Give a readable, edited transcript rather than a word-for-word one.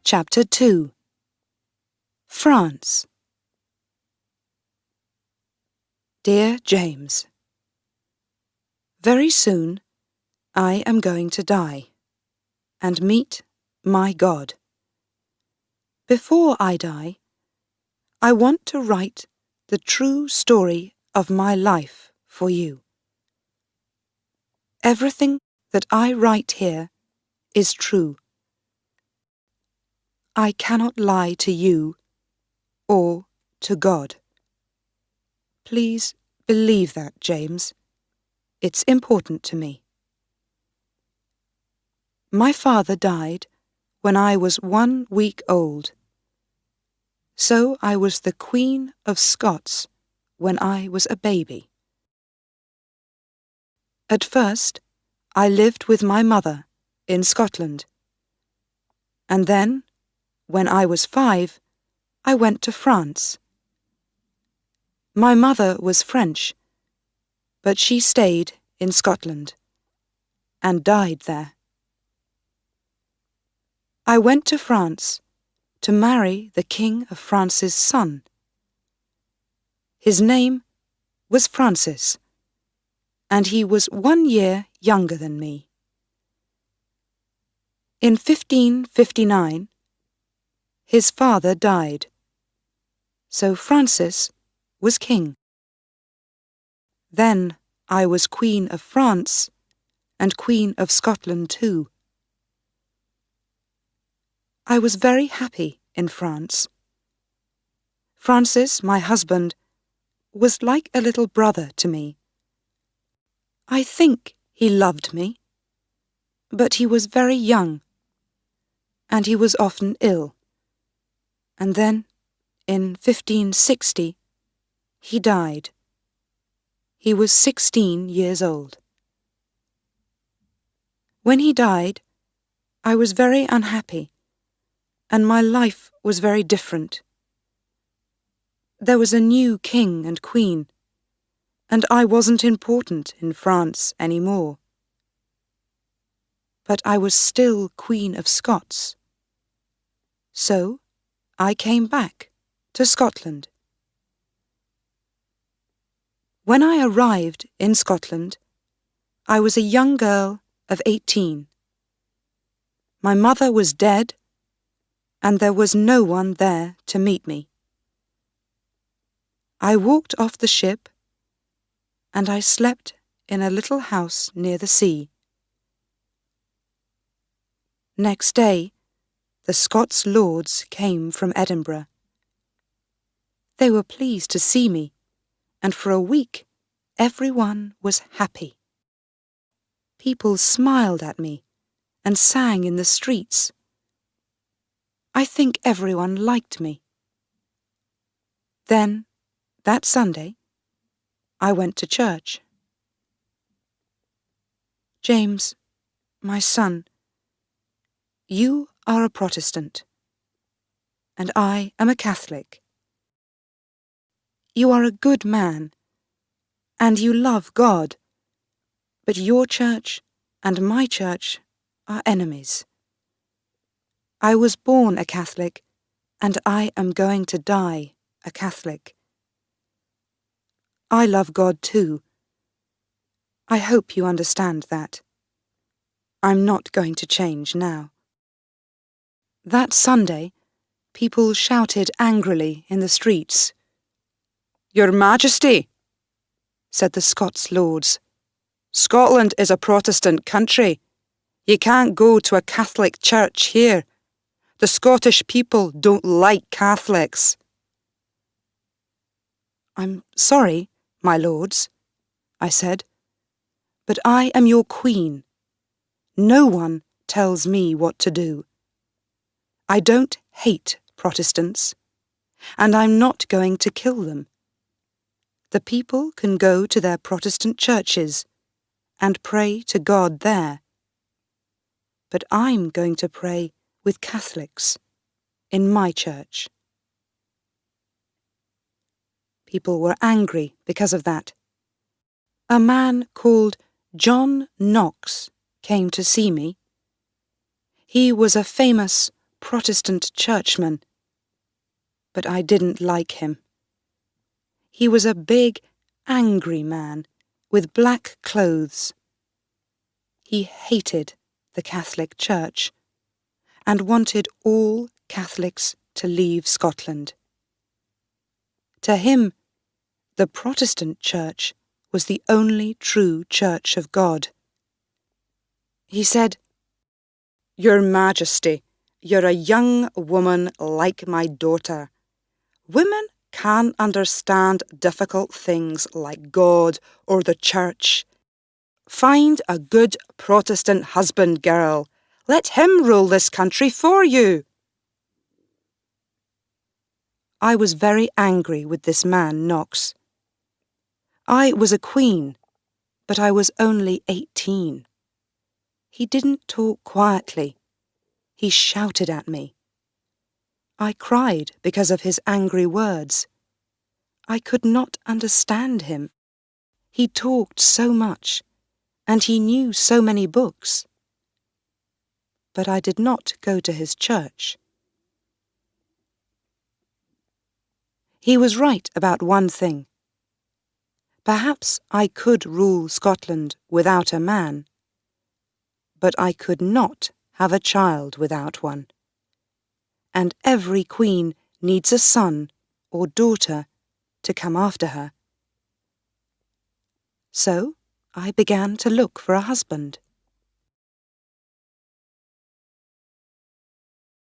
Chapter 2. France. Dear James, very soon I am going to die and meet my God. Before I die, I want to write the true story of my life for you. Everything that I write here is true. I cannot lie to you or to God. Please believe that, James. It's important to me. My father died when I was 1 week old, so I was the Queen of Scots when I was a baby. At first, I lived with my mother in Scotland, and then, when I was 5, I went to France. My mother was French, but she stayed in Scotland and died there. I went to France to marry the King of France's son. His name was Francis, and he was 1 year younger than me. In 1559, his father died, so Francis was king. Then I was Queen of France and Queen of Scotland too. I was very happy in France. Francis, my husband, was like a little brother to me. I think he loved me, but he was very young, and he was often ill. And then, in 1560, he died. He was 16 years old. When he died, I was very unhappy, and my life was very different. There was a new king and queen, and I wasn't important in France anymore. But I was still Queen of Scots. So I came back to Scotland. When I arrived in Scotland, I was a young girl of 18. My mother was dead, and there was no one there to meet me. I walked off the ship, and I slept in a little house near the sea. Next day, the Scots lords came from Edinburgh. They were pleased to see me, and for a week everyone was happy. People smiled at me and sang in the streets. I think everyone liked me. Then, that Sunday, I went to church. James, my son, you are a Protestant, and I am a Catholic. You are a good man, and you love God, but your church and my church are enemies. I was born a Catholic, and I am going to die a Catholic. I love God too. I hope you understand that. I'm not going to change now. That Sunday, people shouted angrily in the streets. "Your Majesty," said the Scots lords, "Scotland is a Protestant country. You can't go to a Catholic church here. The Scottish people don't like Catholics." "I'm sorry, my lords," I said, "but I am your queen. No one tells me what to do. I don't hate Protestants, and I'm not going to kill them. The people can go to their Protestant churches and pray to God there. But I'm going to pray with Catholics in my church." People were angry because of that. A man called John Knox came to see me. He was a famous Protestant churchman, but I didn't like him. He was a big, angry man with black clothes. He hated the Catholic Church and wanted all Catholics to leave Scotland. To him, the Protestant Church was the only true Church of God. He said, "Your Majesty, you're a young woman like my daughter. Women can't understand difficult things like God or the Church. Find a good Protestant husband, girl. Let him rule this country for you." I was very angry with this man, Knox. I was a queen, but I was only 18. He didn't talk quietly. He shouted at me. I cried because of his angry words. I could not understand him. He talked so much, and he knew so many books. But I did not go to his church. He was right about one thing. Perhaps I could rule Scotland without a man, but I could not have a child without one. And every queen needs a son or daughter to come after her. So I began to look for a husband.